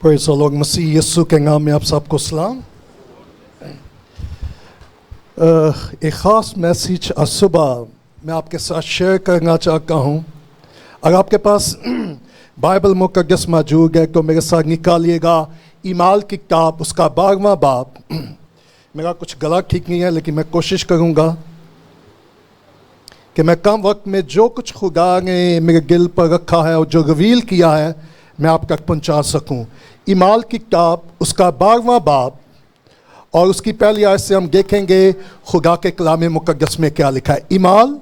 پریز دی lord. مسیح یسوع کے نام میں آپ سب کو سلام. ایک خاص میسیج آج صبح میں آپ کے ساتھ شیئر کرنا چاہتا ہوں. اگر آپ کے پاس بائبل مقدس موجود ہے تو میرے ساتھ نکالیے گا اعمال کی کتاب اس کا 12واں باب. میرا کچھ گلا ٹھیک نہیں ہے لیکن میں کوشش کروں گا کہ میں کم وقت میں جو کچھ خدا نے میرے دل پر رکھا ہے اور جو ریویل کیا ہے میں آپ تک پہنچا سکوں. اعمال کی کتاب اس کا 12واں باب اور اس کی پہلی آیت سے ہم دیکھیں گے خدا کے کلام مقدس میں کیا لکھا ہے. اعمال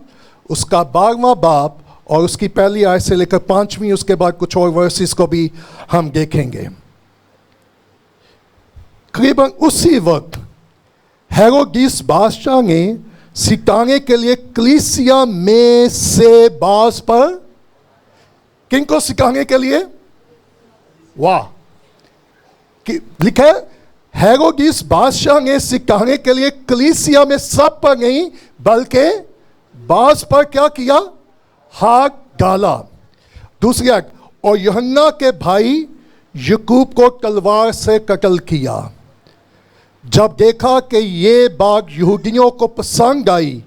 اس کا 12واں باب اور اس کی پہلی آیت سے لے کر 5ویں، اس کے بعد کچھ اور ورسز کو بھی ہم دیکھیں گے. قریباً اسی وقت ہیرودیس بادشاہ نے ستانے کے لیے کلیسیا میں سے بعض پر کن کو سکھانے کے لیے واہ لکھا ہے ہیرودیس بادشاہ نے سکھانے کے لیے کلیسیا میں سب پر نہیں بلکہ بعض پر کیا کیا؟ ہاتھ ڈالا. دوسری آیت، اور یوحنا کے بھائی یعقوب کو تلوار سے قتل کیا. جب دیکھا کہ یہ بات یہودیوں کو پسند آئی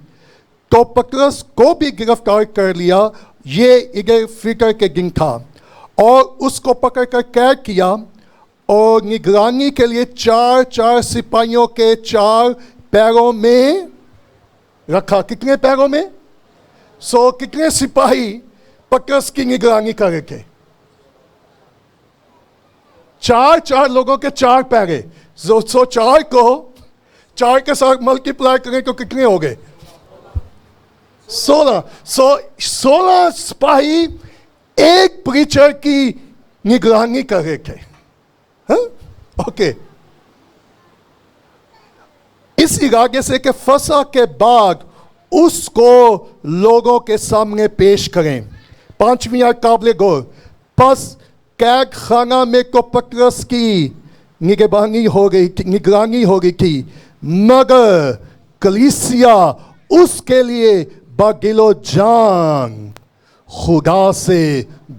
تو پطرس کو بھی گرفتار کر لیا. یہ عید الفطر کے دن تھا اور اس کو پکڑ کر قید کیا اور نگرانی کے لیے 4 سپاہیوں کے 4 پیروں میں رکھا. کتنے پیروں میں؟ کتنے سپاہی پطرس کی نگرانی کر رہے تھے؟ 4 لوگوں کے 4 پیرے. 4 کو 4 کے ساتھ ملٹیپلائی کریں تو کتنے ہو گئے؟ 16. 16 سپاہی ایک پریچر کی نگرانی کر رہے تھے. اوکے. اس ارادے سے کہ فسح کے بعد اس کو لوگوں کے سامنے پیش کریں. 5ویں آیت قابل غور. پس قید خانہ میں کو پطرس کی نگرانی ہو گئی تھی مگر کلیسیا اس کے لیے بدل و جان خدا سے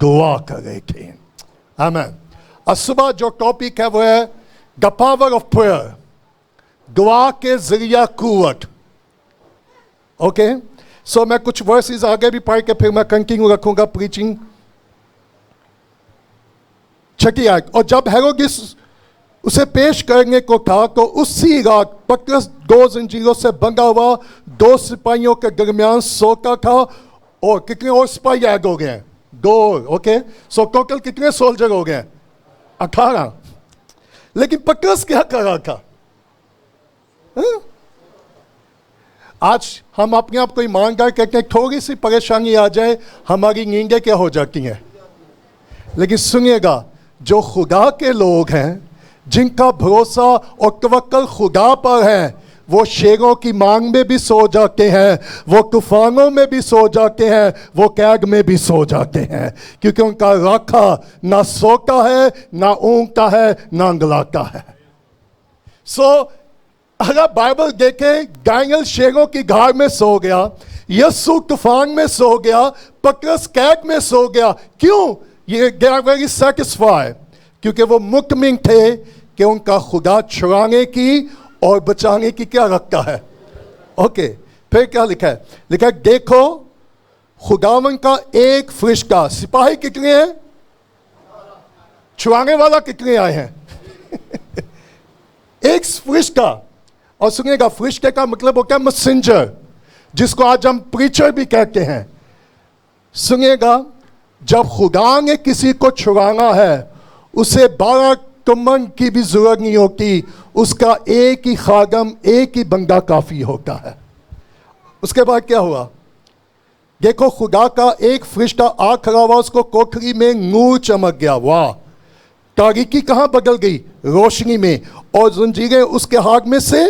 دعا کر رہے تھے. آمین. آج صبح جو ٹاپک ہے وہ ہے دا پاور آف پریئر، دعا کے ذریعہ قوت. اوکے. میں کچھ ورسز آگے بھی پڑھ کے پھر میں کنٹینیو رکھوں گا پریچنگ. 6 آیت، اور جب ہیرودیس اسے پیش کرنے کو تھا تو اسی رات پطرس 2 زنجیروں سے بندھا ہوا 2 سپاہیوں کے درمیان سوتا تھا. اور کتنے اور سپاہی ایڈ ہو گئے ہیں؟ 2. اوکے. ٹوٹل کتنے سولجر ہو گئے ہیں؟ 18. لیکن پطرس کیا کر رہا تھا؟ آج ہم اپنے آپ کو ایماندار کہتے ہیں، تھوڑی سی پریشانی آ جائے ہماری نیندیں کیا ہو جاتی ہیں. لیکن سنیے گا، جو خدا کے لوگ ہیں جن کا بھروسہ اور توکل خدا پر ہے وہ شیروں کی مانگ میں بھی سو جاتے ہیں، وہ طوفانوں میں بھی سو جاتے ہیں، وہ قید میں بھی سو جاتے ہیں، کیونکہ ان کا راکھا نہ سوتا ہے، نہ اونگتا ہے، نہ انگلاتا ہے. اگر بائبل دیکھیں، دانیل شیروں کی گھاڑ میں سو گیا، یسوع طوفان میں سو گیا، پطرس قید میں سو گیا. کیوں؟ یہ they are very satisfied، کیونکہ وہ مطمئن تھے کہ ان کا خدا چھڑانے کی اور بچانے کی کیا رکھتا ہے. اوکے. پھر کیا لکھا ہے؟ لکھا ہے دیکھو خداوند کا ایک فرشتہ. سپاہی کتنے ہیں؟ چھڑانے والا کتنے آئے ہیں؟ ایک فرشتہ. اور سنیے گا، فرشتے کا مطلب ہوتا ہے مسنجر، جس کو آج ہم پریچر بھی کہتے ہیں. سنیے گا، جب خدا نے کسی کو چھڑانا ہے اسے 12 کمن کی بھی ضرورت نہیں ہوتی، اس کا ایک ہی خادم، ایک ہی بندہ کافی ہوتا ہے. اس کے بعد کیا ہوا؟ دیکھو خدا کا ایک فرشتہ آ کھڑا ہوا، اس کو کوٹھری میں نور چمک گیا. واہ! تاریکی کہاں بدل گئی؟ روشنی میں. اور زنجیریں اس کے ہاتھ میں سے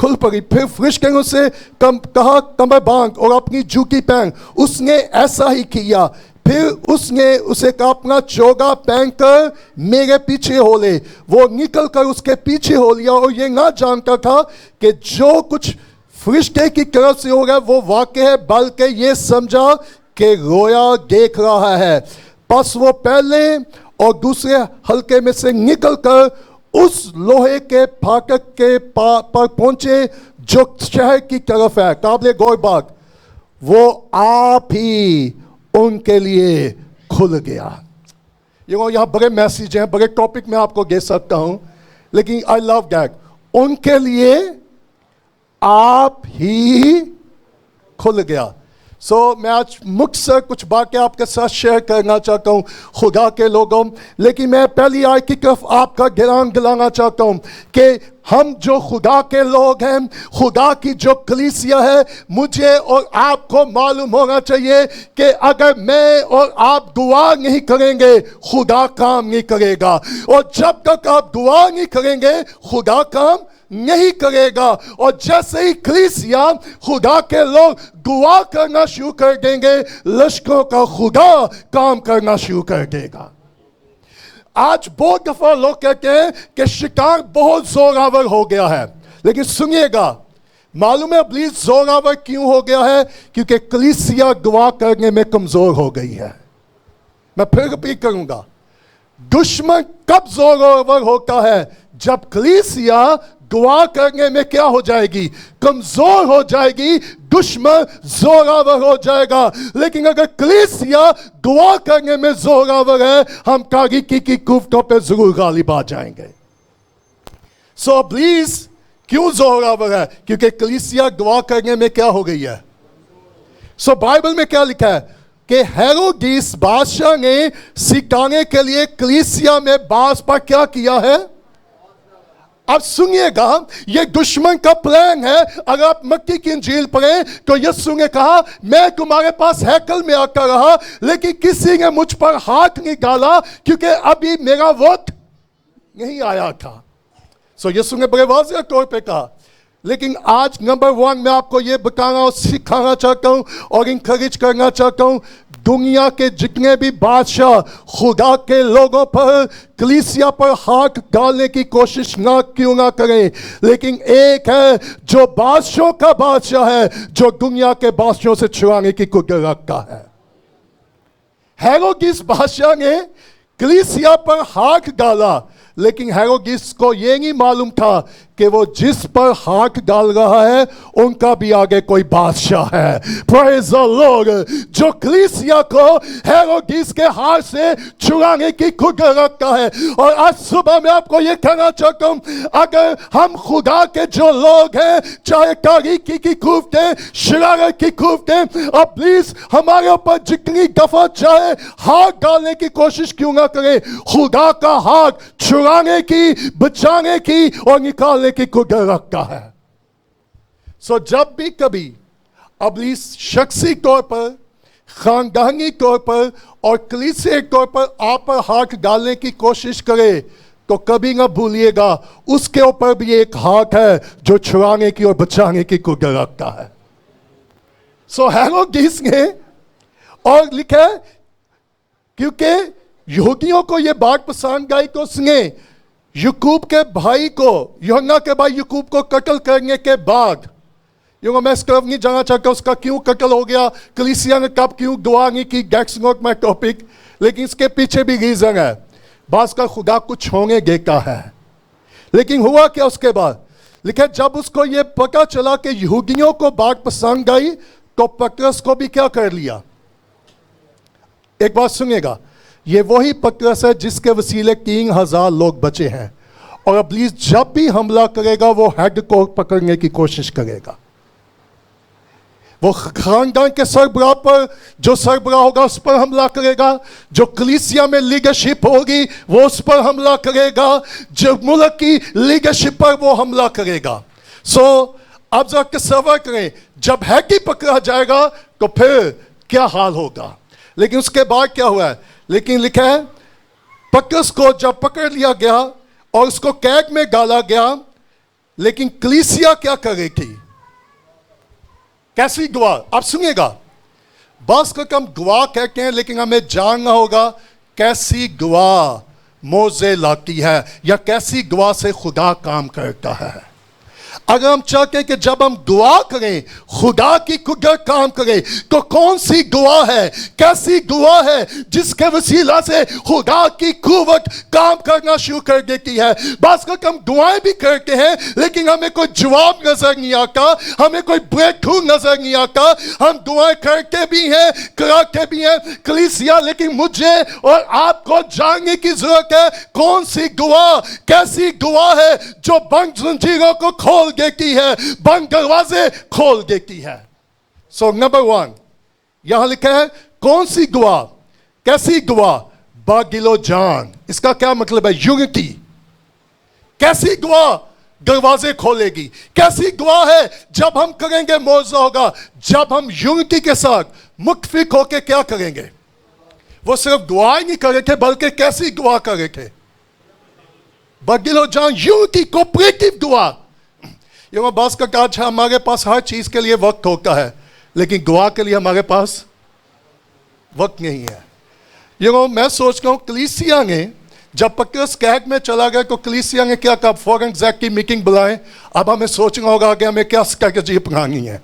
کھل پڑی. پھر فرشتے نے اسے کہا کمر باندھ اور اپنی جوتی پہن. اس نے ایسا ہی کیا. پھر اس نے اسے کہا اپنا چوگا پہن کر میرے پیچھے ہو لے. وہ نکل کر اس کے پیچھے ہو لیا اور یہ نہ جانتا تھا کہ جو کچھ فرشتے کی طرف سے ہو گیا وہ واقع ہے، بلکہ یہ سمجھا کہ رویا دیکھ رہا ہے. پس وہ پہلے اور دوسرے حلقے میں سے نکل کر اس لوہے کے پھاٹک کے پر پہنچے جو شہر کی طرف ہے. قابل غور بات, وہ آپ ہی ان کے لیے کھل گیا. یہاں بڑے میسیج ہیں, بڑے ٹاپک میں آپ کو دے سکتا ہوں, لیکن آئی لو دیٹ. ان کے لیے آپ ہی کھل گیا. سو میں آج مختصر کچھ باتیں آپ کے ساتھ شیئر کرنا چاہتا ہوں خدا کے لوگوں, لیکن میں پہلی آیت کی طرف آپ کا دھیان دلانا چاہتا ہوں کہ ہم جو خدا کے لوگ ہیں, خدا کی جو کلیسیا ہے, مجھے اور آپ کو معلوم ہونا چاہیے کہ اگر میں اور آپ دعا نہیں کریں گے خدا کام نہیں کرے گا, اور جب تک آپ دعا نہیں کریں گے خدا کام نہیں کرے گا. اور جیسے ہی کلیسیا خدا کے لوگ دعا کرنا شروع کر دیں گے, لشکروں کا خدا کام کرنا شروع کر دے گا. آج بہت دفعہ لوگ کہتے ہیں کہ شیطان بہت زوراور ہو گیا ہے, لیکن سنیے گا, معلوم ہے ابلیس زوراور کیوں ہو گیا ہے؟ کیونکہ کلیسیا دعا کرنے میں کمزور ہو گئی ہے. میں پھر ریپیٹ کروں گا, دشمن کب زوراور ہوتا ہے؟ جب کلیسیا دعا کرنے میں کیا ہو جائے گی؟ کمزور ہو جائے گی, دشمن زوراور ہو جائے گا. لیکن اگر کلیسیا دعا کرنے میں زوراور ہے, ہم تاریکی کی قوتوں پہ ضرور غالب آ جائیں گے. سو ابلیس کیوں زوراور ہے؟ کیونکہ کلیسیا دعا کرنے میں کیا ہو گئی ہے. سو بائبل میں کیا لکھا ہے کہ ہیرودیس بادشاہ نے سکھانے کے لیے کلیسیا میں باس پر کیا کیا ہے؟ اب سنیے گا, یہ دشمن کا پلان ہے. اگر آپ متی کی انجیل پڑھیں تو یسوع نے کہا میں تمہارے پاس ہیکل میں آتا رہا, لیکن کسی نے مجھ پر ہاتھ نہیں ڈالا کیونکہ ابھی میرا وقت نہیں آیا تھا. سو یسوع نے بڑے واضح طور پہ کہا. لیکن آج نمبر 1 میں آپ کو یہ بتانا اور سکھانا چاہتا ہوں اور انکریج کرنا چاہتا ہوں, دنیا کے جتنے بھی بادشاہ خدا کے لوگوں پر کلیسیا پر ہاتھ ڈالنے کی کوشش نہ کیوں نہ کریں, لیکن ایک ہے جو بادشاہوں کا بادشاہ ہے, جو دنیا کے بادشاہوں سے چھڑانے کی قدرت رکھتا ہے. ہیرودیس بادشاہ نے کلیسیا پر ہاتھ ڈالا, لیکن ہیرودیس کو یہ نہیں معلوم تھا کہ وہ جس پر ہاتھ ڈال رہا ہے ان کا بھی آگے کوئی بادشاہ ہے. پریز دی لارڈ. جو کلیسیا کو ہیرودیس کے ہاتھ سے چھڑانے کی قدرت رکھتا ہے. اور آج صبح میں آپ کو یہ کہنا چاہتا ہوں, اگر ہم خدا کے جو لوگ ہیں, چاہے تاریکی کی قوتیں, شرارت کی قوتیں, ابلیس ہمارے اوپر جتنی دفعہ چاہے ہاتھ ڈالنے کی کوشش کیوں نہ کرے, خدا کا ہاتھ چھڑانے کی, بچانے کی اور نکالنے کی قدرت رکھتا ہے. سو جب بھی کبھی ابلیس شخصی طور پر, خاندانی طور پر اور کلیسے طور پر آپ پر ہاتھ ڈالنے کی کوشش کرے تو کبھی نہ بھولیے گا اس کے اوپر بھی ایک ہاتھ ہے جو چھڑانے کی اور بچانے کی قدرت رکھتا ہے. سو ہیرودیس نے اور لکھا ہے کیونکہ یہودیوں کو یہ بات پسند آئی تو اس نے یعقوب کے بھائی کو, یوحنا کے بھائی یعقوب کو قتل کرنے کے بعد, میں اس طرف نہیں جانا چاہتا اس کا کیوں قتل ہو گیا, کلیسیا نے کب کیوں دعا نہیں کی, دیٹس ناٹ مائی ٹاپک, لیکن اس کے پیچھے بھی ریزن ہے. بعض کا خدا کچھ ہونے دیتا ہے. لیکن ہوا کیا اس کے بعد؟ لکھا جب اس کو یہ پتہ چلا کہ یہودیوں کو بات پسند آئی تو پترس کو بھی کیا کر لیا. ایک بات سنیے گا, یہ وہی پترس ہے جس کے وسیلے 3000 لوگ بچے ہیں, اور ابلیس جب بھی حملہ کرے گا وہ ہیڈ کو پکڑنے کی کوشش کرے گا. وہ خاندان کے سربراہ پر, جو سربراہ ہوگا اس پر حملہ کرے گا, جو کلیسیا میں لیڈرشپ ہوگی وہ اس پر حملہ کرے گا, جو ملک کی لیڈرشپ پر وہ حملہ کرے گا. سو اب ذرا تصور کریں, جب ہیڈ ہی پکڑا جائے گا تو پھر کیا حال ہوگا. لیکن اس کے بعد کیا ہوا ہے؟ لیکن لکھا ہے پترس کو جب پکڑ لیا گیا اور اس کو قید میں ڈالا گیا, لیکن کلیسیا کیا کر رہی تھی؟ کیسی گواہ؟ آپ سنیے گا, بعض کو ہم گواہ کہتے ہیں لیکن ہمیں جاننا ہوگا کیسی گواہ موزے لاتی ہے یا کیسی گواہ سے خدا کام کرتا ہے. اگر ہم چاہتے ہیں کہ جب ہم دعا کریں خدا کی قدرت کام کرے تو کون سی دعا ہے, کیسی دعا ہے جس کے وسیلہ سے خدا کی قوت کام کرنا شروع کر دیتی ہے. بعض وقت ہم دعائیں بھی کرتے ہیں لیکن ہمیں کوئی جواب نظر نہیں آتا, ہمیں کوئی بریک تھرو نظر نہیں آتا. ہم دعائیں کرتے بھی ہیں, کراتے بھی ہیں کلیسیا, لیکن مجھے اور آپ کو جاننے کی ضرورت ہے کون سی دعا, کیسی دعا ہے جو بند زنجیروں کو کھول دیتی ہے, بند دروازے کھول دیتی ہے. سو نمبر 1 یہاں لکھا ہے کون سی دعا, کیسی دعا, با دل و جان. اس کا کیا مطلب ہے؟ یونٹی. کیسی دعا دروازے کھولے گی, کیسی دعا ہے جب ہم کریں گے معجزہ ہوگا, جب ہم یونٹی کے ساتھ متفق ہو کے کیا کریں گے. وہ صرف دعا ہی نہیں کر رہے تھے بلکہ کیسی دعا کر رہے تھے, بدل و جان, یونٹی, کوپریٹو دعا. یہ بعض کا کہا ہے ہمارے پاس ہر چیز کے لیے وقت ہوتا ہے لیکن دعا کے لیے ہمارے پاس وقت نہیں ہے. میں سوچ رہا ہوں کلیسیا نے جب پترس قید میں چلا گیا تو کلیسیا نے کیا کہا, فوراً زیک کی میٹنگ بلائیں, اب ہمیں سوچنا ہوگا کہ ہمیں کیا اسٹریٹجی اپنانی ہے.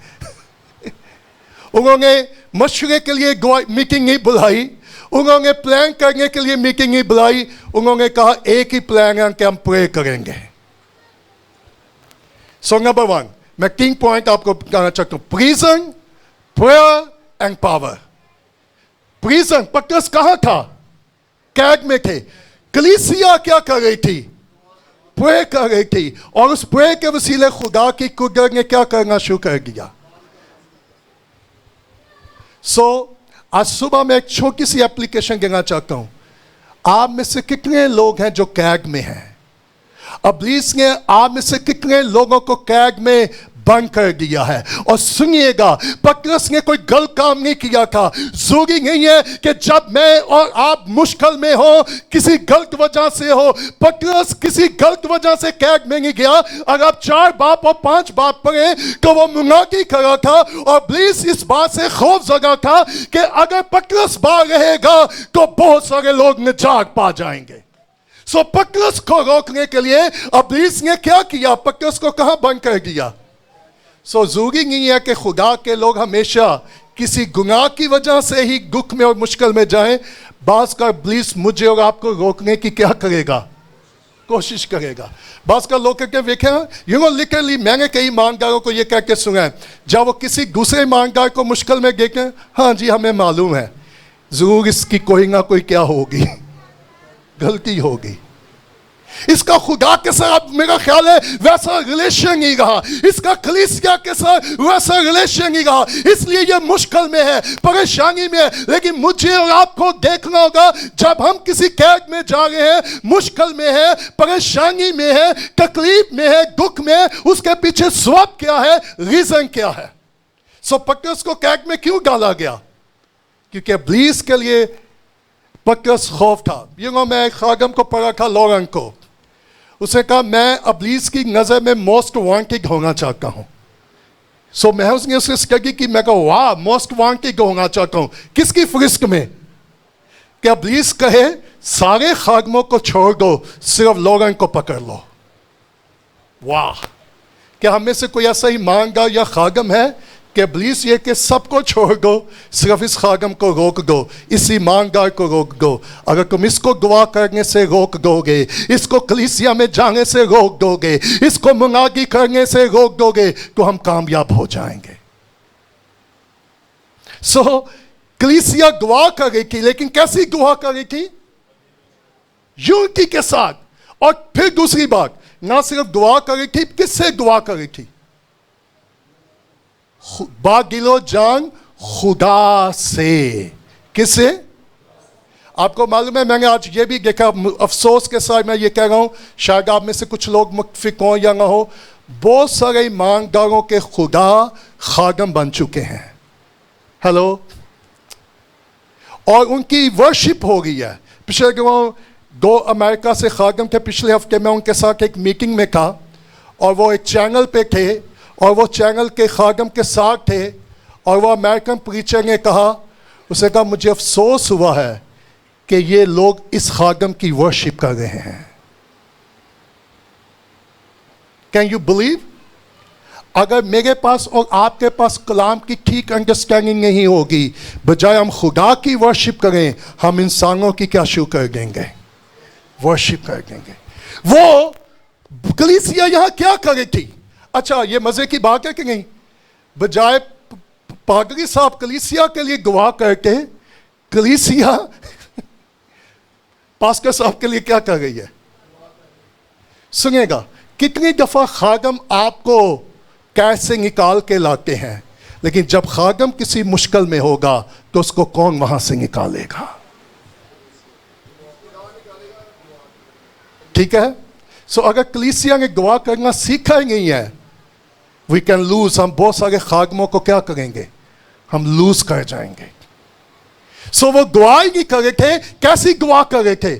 انہوں نے مشورے کے لیے میٹنگ نہیں بلائی, انہوں نے پلان کرنے کے لیے میٹنگ نہیں بلائی, انہوں نے کہا ایک ہی پلان ہے کہ ہم پرے کریں گے. سو نمبر 1 میں 3 پوائنٹ آپ کو کہنا چاہتا ہوں, prison, prayer and power. Prison, Patras کہاں تھا؟ قید میں تھے. کلیسیا کیا کر رہی تھی؟ پرے کر رہی تھی, اور اس پرے کے وسیلے خدا کی قدرت نے کیا کرنا شروع کر دیا. سو آج صبح میں ایک چھوٹی سی اپلیکیشن دینا چاہتا ہوں. آپ میں سے کتنے لوگ ہیں جو قید میں ہیں؟ ابلیس نے آپ میں سے کتنے لوگوں کو قید میں بند کر دیا ہے؟ اور سنیے گا, پترس نے کوئی غلط کام نہیں کیا تھا. ضروری نہیں ہے کہ جب میں اور آپ مشکل میں ہو, کسی غلط وجہ سے ہو. پترس کسی غلط وجہ سے قید میں نہیں گیا. اگر آپ 4 باب اور 5 باب پڑھیں تو وہ منادی کرا تھا اور ابلیس اس بات سے خوف زدہ تھا کہ اگر پترس باہر رہے گا تو بہت سارے لوگ نجات پا جائیں گے. سو پترس کو روکنے کے لیے ابلیس نے کیا کیا؟ پترس کو کہاں بند کر دیا. سو ضروری نہیں ہے کہ خدا کے لوگ ہمیشہ کسی گناہ کی وجہ سے ہی دکھ میں اور مشکل میں جائیں. بعض کا ابلیس مجھے اور آپ کو روکنے کی کیا کرے گا؟ کوشش کرے گا. بعض کا لوگ کہتے ہیں دیکھیں لٹرلی میں نے کئی ایمانداروں کو یہ کہہ کے سنا ہے, جب وہ کسی دوسرے ایماندار کو مشکل میں دیکھیں, ہاں جی ہمیں معلوم ہے ضرور اس کی کوئی نہ کوئی کیا ہوگی, غلطی ہوگی. اس کا خدا کے ساتھ میرا خیال ہے ویسا ریلیشن نہیں رہا, اس کا کلیسیا کے ساتھ ویسا ریلیشن نہیں رہا, اس لیے یہ مشکل میں ہے, پریشانی میں ہے. لیکن مجھے اور آپ کو دیکھنا ہوگا جب ہم کسی قید میں جا رہے ہیں, مشکل میں ہے, پریشانی میں ہے, تکلیف میں ہے, دکھ میں ہے, اس کے پیچھے سبب کیا ہے, ریزن کیا ہے. سو پترس کو قید میں کیوں ڈالا گیا؟ کیونکہ ابلیس کے لیے پترس خوف تھا. میں ایک خادم کو پڑھا تھا, لورن کو. اس نے کہا میں ابلیس کی نظر میں موسٹ وانٹڈ ہونا چاہتا ہوں. سو میں اس نے اس سے اسٹڈی کی, میں کہا واہ موسٹ وانٹڈ ہونا چاہتا ہوں. کس کی فہرست میں؟ کہ ابلیس کہے سارے خادموں کو چھوڑ دو, صرف لورن کو پکڑ لو. واہ, کیا ہم میں سے کوئی ایسا ایماندار یا خادم ہے کہ ابلیس یہ کہ سب کو چھوڑ دو, صرف اس خادم کو روک دو, اس ایماندار کو روک دو. اگر تم اس کو دعا کرنے سے روک دو گے, اس کو کلیسیا میں جانے سے روک دو گے, اس کو منادی کرنے سے روک دو گے, تو ہم کامیاب ہو جائیں گے. سو کلیسیا دعا کر رہی تھی, لیکن کیسی دعا کر رہی تھی؟ یونٹی کے ساتھ. اور پھر دوسری بات, نہ صرف دعا کر رہی تھی, کس سے دعا کر رہی تھی؟ با دل و جان خدا سے. کس سے؟ آپ کو معلوم ہے, میں نے آج یہ بھی دیکھا, افسوس کے ساتھ میں یہ کہہ رہا ہوں, شاید آپ میں سے کچھ لوگ متفق ہوں یا نہ ہو, بہت سارے ایمانداروں کے خدا خادم بن چکے ہیں. ہیلو. اور ان کی ورشپ ہو گئی ہے. پچھلے 2 امریکہ سے خادم تھے, پچھلے ہفتے میں ان کے ساتھ ایک میٹنگ میں تھا, اور وہ ایک چینل پہ تھے, اور وہ چینل کے خادم کے ساتھ تھے, اور وہ امریکن پریچر نے کہا, اس نے کہا مجھے افسوس ہوا ہے کہ یہ لوگ اس خادم کی ورشپ کر رہے ہیں. Can you believe? اگر میرے پاس اور آپ کے پاس کلام کی ٹھیک انڈرسٹینڈنگ نہیں ہوگی، بجائے ہم خدا کی ورشپ کریں، ہم انسانوں کی کیا شروع کر دیں گے؟ ورشپ کر دیں گے۔ وہ کلیسیا یہاں کیا کرے تھی؟ اچھا یہ مزے کی بات ہے کہ نہیں؟ بجائے پادری صاحب کلیسیا کے لیے گواہ کرتے، کلیسیا پاسٹر صاحب کے لیے کیا کر رہی ہے؟ سنیں گا، کتنی دفعہ خادم آپ کو کیسے نکال کے لاتے ہیں، لیکن جب خادم کسی مشکل میں ہوگا تو اس کو کون وہاں سے نکالے گا؟ ٹھیک ہے؟ سو اگر کلیسیا نے گواہ کرنا سیکھا ہی نہیں ہے، وی کین لوز، ہم بہت سارے خادموں کو کیا کریں گے؟ ہم لوز کر جائیں گے۔ سو وہ گواہ نہیں کر رہے تھے، کیسی گواہ کر رہے تھے؟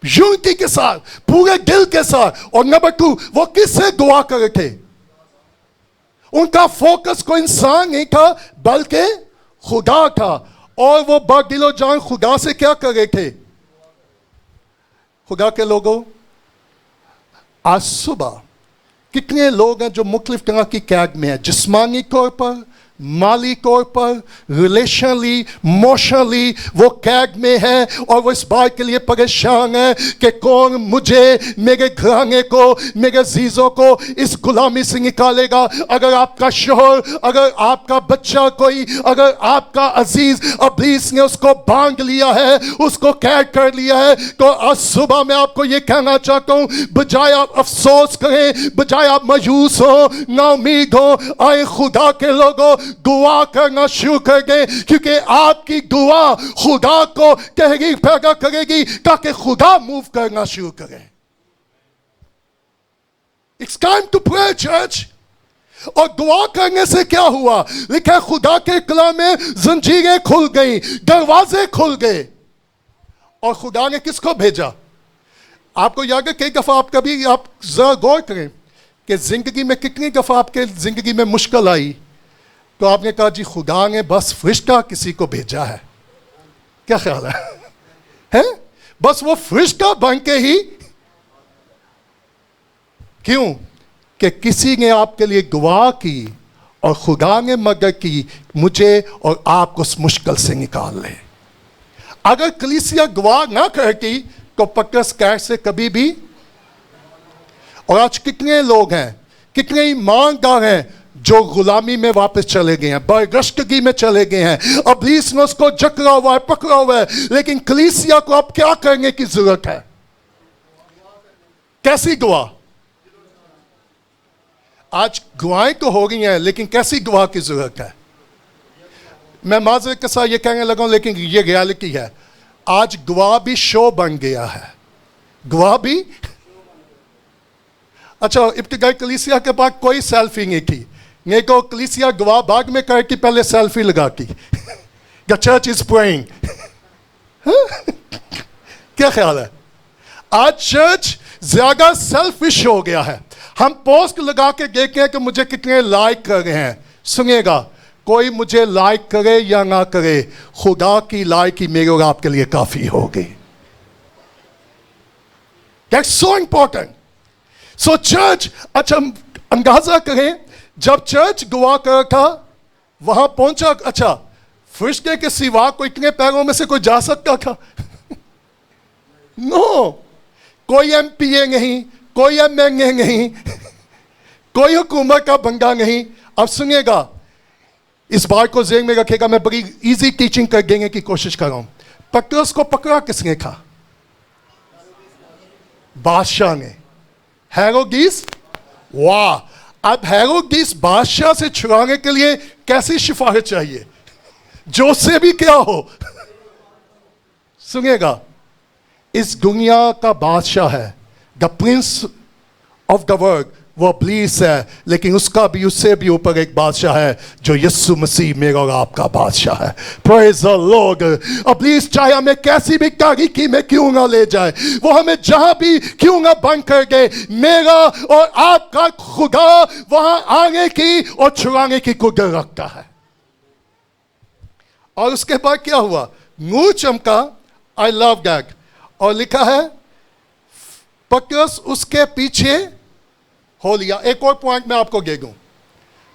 یونٹی کے ساتھ، پورے دل کے ساتھ۔ اور نمبر 2، وہ کس سے گواہ کر رہے تھے؟ ان کا فوکس کوئی انسان نہیں تھا بلکہ خدا تھا، اور وہ با دل و جان خدا سے کیا کر رہے تھے؟ خدا کے لوگوں، آج صبح کتنے لوگ ہیں جو مختلف طرح کی قید میں ہیں، جسمانی طور پر، مالی طور پر، ریلیشنلی، موشنلی وہ قید میں ہے، اور وہ اس بات کے لیے پریشان ہے کہ کون مجھے، میرے گھرانے کو، میرے عزیزوں کو اس غلامی سے نکالے گا۔ اگر آپ کا شوہر، اگر آپ کا بچہ کوئی، اگر آپ کا عزیز ابلیس نے اس کو باندھ لیا ہے، اس کو قید کر لیا ہے، تو آج صبح میں آپ کو یہ کہنا چاہتا ہوں، بجائے آپ افسوس کریں، بجائے آپ مایوس ہوں، نا امید ہوں، آئے خدا کے لوگوں دعا کرنا شروع کر دیں، کیونکہ آپ کی دعا خدا کو تحریک پیدا کرے گی تاکہ خدا موو کرنا شروع کرے۔ It's time to pray, church۔ اور دعا کرنے سے کیا ہوا؟ لکھا خدا کے کلام میں زنجیریں کھل گئیں، دروازے کھل گئے، اور خدا نے کس کو بھیجا؟ آپ کو یاد ہے کئی دفعہ آپ ذرا غور کریں کہ زندگی میں کتنی دفعہ آپ کے زندگی میں مشکل آئی تو آپ نے کہا جی خدا نے بس فرشتہ کسی کو بھیجا ہے۔ کیا خیال ہے؟ بس وہ فرشتہ بن کے ہی، کیوں؟ کہ کسی نے آپ کے لیے دعا کی اور خدا نے مدد کی مجھے اور آپ کو اس مشکل سے نکال لے۔ اگر کلیسیا دعا نہ کرتی تو پترس قید سے کبھی بھی، اور آج کتنے لوگ ہیں، کتنے ایماندار ہیں جو غلامی میں واپس چلے گئے ہیں، برگشتگی میں چلے گئے ہیں، ابلیس نے اس کو جکڑا ہوا ہے، پکڑا ہوا ہے، لیکن کلیسیا کو اب کیا کرنے کی ضرورت ہے؟ کیسی دعا؟ آج دعائیں تو ہو گئی ہیں، لیکن کیسی دعا کی ضرورت ہے؟ میں معذرت کے ساتھ یہ کہنے لگا ہوں، لیکن یہ ریالٹی ہے۔ آج دعا بھی شو بن گیا ہے، دعا بھی۔ اچھا ابتدائی کلیسیا کے پاس کوئی سیلفی نہیں تھی، نہیں تو کلیسیا دعا بعد میں کرتی، پہلے سیلفی لگاتی۔ The church is praying۔ کیا خیال ہے؟ آج چرچ زیادہ سیلفش ہو گیا ہے، ہم پوسٹ لگا کے دیکھیں کہ مجھے کتنے لائک کر رہے ہیں۔ سنیے گا، کوئی مجھے لائک کرے یا نہ کرے، خدا کی لائک ہی میرے اور آپ کے لیے کافی ہوگی۔ That's so important۔ So church, اچھا اندازہ کریں جب چرچ دعا کر تھا وہاں پہنچا، اچھا فرشتے کے سوا کوئی اتنے پیروں میں سے کوئی جا سکتا تھا؟ نو، کوئی ایم پی اے نہیں، کوئی ایم این اے نہیں، کوئی حکومت کا بندہ نہیں۔ اب سنیے گا، اس بات کو ذہن میں رکھے گا، میں بڑی ایزی ٹیچنگ کر دینے کی کوشش کر رہا ہوں۔ پترس کو پکڑا کس نے تھا؟ بادشاہ نے، ہیروڈیس۔ واہ، اب ہیروڈیس بادشاہ سے چھڑانے کے لیے کیسی سفارش چاہیے جو اس سے بھی کیا ہو؟ سنیے گا، اس دنیا کا بادشاہ ہے، دا پرنس آف دا ورلڈ، وہ ابلیس ہے، لیکن اس کا بھی، اس سے بھی اوپر ایک بادشاہ ہے جو یسوع مسیح میرا اور آپ کا بادشاہ ہے۔ پریز دی لارڈ۔ ابلیس چاہے ہمیں کیسی بھی تاریکی میں کیوں نہ لے جائے، وہ ہمیں جہاں بھی کیوں نہ بند کر دے، میرا اور آپ کا خدا وہاں آنے کی اور چھڑانے کی قدرت رکھتا ہے۔ اور اس کے بعد کیا ہوا؟ نور چمکا، آئی لو دیٹ، اور لکھا ہے پترس اس کے پیچھے ہو لیا۔ ایک اور پوائنٹ میں آپ کو دے دوں،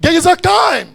There is a time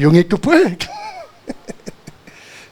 You need to pray.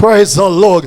Praise the Lord।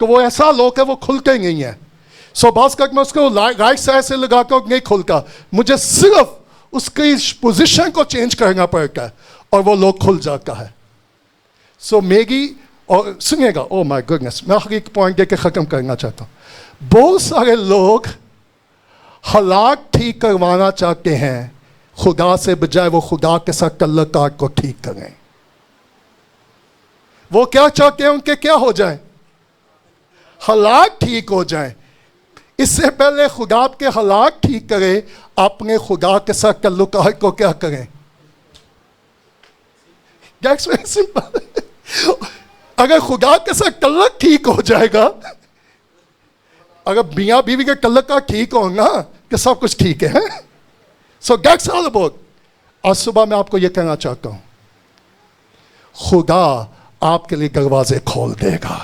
کہ وہ ایسا لوک ہے وہ کھلتے ہی نہیں ہے. سو باز کا میں اس کو رائٹ سائڈ سے لگا کر نہیں کھلتا, مجھے صرف اس کی پوزیشن کو چینج کرنا پڑتا ہے اور وہ لوگ کھل جاتا ہے. سو میگی اور سنیے گا, او مائی گڈنس, میں ایک پوائنٹ دے کے ختم کرنا چاہتا ہوں. بہت سارے لوگ حالات ٹھیک کروانا چاہتے ہیں خدا سے بجائے وہ خدا کے ساتھ تعلقات کو ٹھیک کریں. وہ کیا چاہتے ہیں ان کے کیا ہو جائیں, حالات ٹھیک ہو جائیں. اس سے پہلے خدا کے حالات ٹھیک کرے, اپنے خدا کے ساتھ تعلقات کو کیا کریں. اگر خدا کے ساتھ تعلق ٹھیک ہو جائے گا, اگر میاں بیوی کے تعلقات ٹھیک ہوں نا کہ سب کچھ ٹھیک ہے. So that's all about. آج صبح میں آپ کو یہ کہنا چاہتا ہوں, خدا آپ کے لیے دروازے کھول دے گا.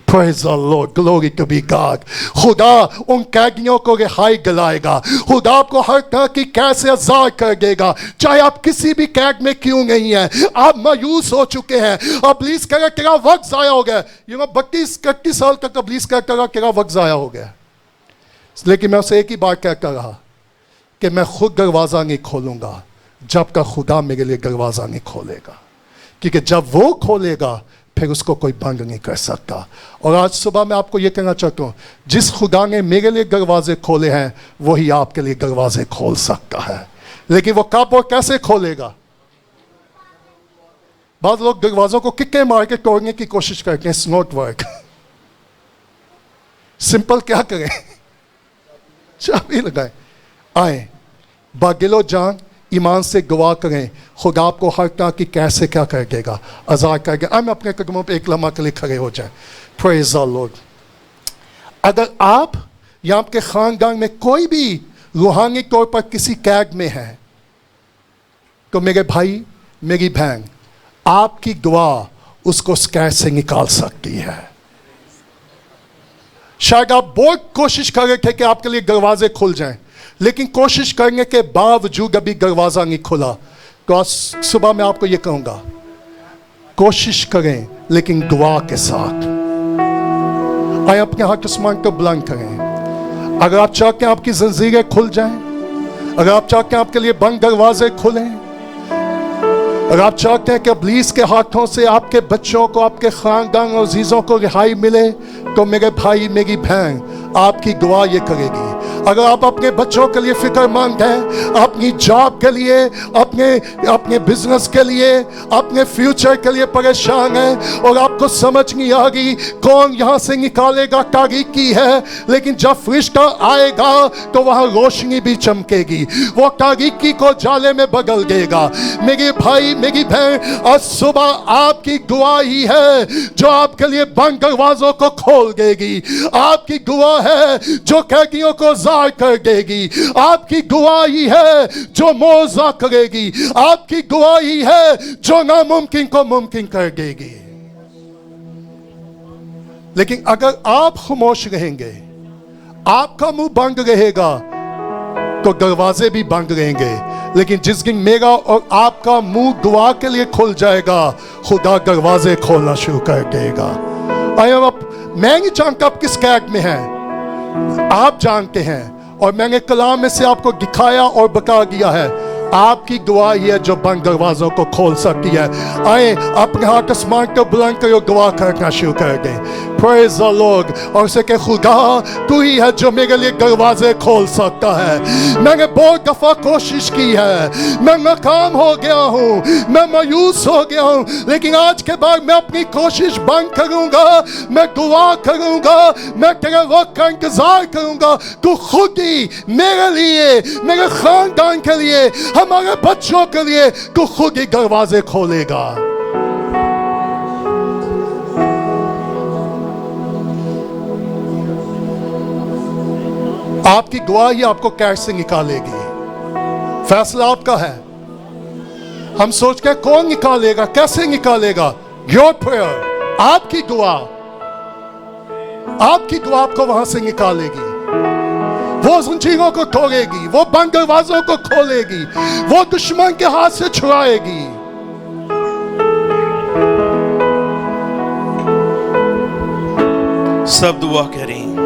Praise the Lord, glory to be God. خدا ان قیدیوں کو رہائی دلائے گا. خدا آپ کو ہر طرح کی قید سے آزاد کر دے گا, چاہے آپ کسی بھی قید میں کیوں نہیں ہیں. آپ مایوس ہو چکے ہیں, ابلیس کہہ رہا تیرا وقت ضائع ہو گیا. 32-31 سال تک ابلیس کہتا رہا تیرا وقت ضائع ہو گیا. لیکن میں اسے ایک ہی بات کہتا رہا کہ میں خود دروازہ نہیں کھولوں گا جب تک خدا میرے لیے دروازہ نہیں کھولے گا, کیونکہ جب وہ کھولے گا پھر اس کو کوئی بند نہیں کر سکتا. اور آج صبح میں آپ کو یہ کہنا چاہتا ہوں, جس خدا نے میرے لیے دروازے کھولے ہیں وہی آپ کے لیے دروازے کھول سکتا ہے. لیکن وہ کب اور کیسے کھولے گا؟ بعض لوگ دروازوں کو ککے مار کے توڑنے کی کوشش کرتے ہیں. It's not work. سمپل کیا کریں, چابی لگائیں, آئیں باگل و جان ایمان سے گواہ کریں, خدا آپ کو ہر طرح کی کیسے کیا کر دے گا, آزاد کر دے گا. میں اپنے قدموں پہ ایک لمحہ کے لیے کھڑے ہو جائیں. پریز دی لارڈ. اگر آپ یا آپ کے خاندان میں کوئی بھی روحانی طور پر کسی قید میں ہے تو میرے بھائی میری بہن, آپ کی دعا اس کو اس قید سے نکال سکتی ہے. شاید آپ بہت کوشش کر رہے تھے کہ آپ کے لیے دروازے کھل جائیں, لیکن کوشش کرنے کے باوجود ابھی دروازہ نہیں کھلا. تو آج صبح میں آپ کو یہ کہوں گا, کوشش کریں لیکن دعا کے ساتھ. آئے اپنے ہاتھ آسمان کو بلند کریں. اگر آپ چاہتے ہیں آپ کی زنجیریں کھل جائیں, اگر آپ چاہتے ہیں آپ کے لیے بند دروازے کھلیں, اگر آپ چاہتے ہیں کہ ابلیس کے ہاتھوں سے آپ کے بچوں کو, آپ کے خاندان اور عزیزوں کو رہائی ملے, تو میرے بھائی میری بہن آپ کی دعا یہ کرے گی. اگر آپ اپنے بچوں کے لیے فکر مند ہیں, اپنی جاب کے لیے, اپنے بزنس کے لیے, اپنے فیوچر کے لیے پریشان ہیں, اور آپ کو سمجھ نہیں آ گئی کون یہاں سے نکالے گا, تاریکی ہے, لیکن جب فرشتہ آئے گا تو وہاں روشنی بھی چمکے گی, وہ تاریکی کو جالے میں بدل دے گا. میرے بھائی میری بہن, آج صبح آپ کی دعا ہی ہے جو آپ کے لیے بند دروازوں کو کھول دے گی. آپ کی دعا ہے جو قیدیوں کو کر دے گی. آپ کی دعا ہی ہے جو معجزہ کرے گی. آپ کی دعا ہی ہے جو ناممکن کو ممکن کر دے گی. لیکن اگر آپ خاموش رہیں گے, آپ کا منہ بند رہے گا, تو دروازے بھی بند رہیں گے. لیکن جس دن میرا اور آپ کا منہ دعا کے لیے کھل جائے گا, خدا دروازے کھولنا شروع کر دے گا. میں نہیں جانتا آپ کس قید میں ہیں, آپ جانتے ہیں, اور میں نے کلام میں سے آپ کو دکھایا اور بتا دیا ہے. آپ کی دعا ہی ہے جو بند دروازوں کو کھول سکتی ہے. آئیں اپنے ہاتھ آسمان کو بلند کرو, دعا کرنا شروع کر دیں. پریز دی لارڈ. اور اسے کہ خدا تو ہی ہے جو میرے لیے دروازے کھول سکتا ہے. میں نے بہت دفعہ کوشش کی ہے, میں ناکام ہو گیا ہوں, میں مایوس ہو گیا ہوں, لیکن آج کے بعد میں اپنی کوشش بند کروں گا, میں دعا کروں گا, میں تیرے وقت کا انتظار کروں گا. تو خود ہی میرے لیے, میرے خاندان کے لیے, ہمارے بچوں کے لیے تو خود ہی دروازے کھولے گا. آپ کی دعا ہی آپ کو قید سے نکالے گی. فیصلہ آپ کا ہے. ہم سوچ کے کون نکالے گا, کیسے نکالے گا؟ Your prayer. آپ کی دعا, آپ کی دعا آپ کو وہاں سے نکالے گی. وہ زنجیروں کو توڑے گی, وہ بند دروازوں کو کھولے گی, وہ دشمن کے ہاتھ سے چھڑائے گی. سب دعا کریں.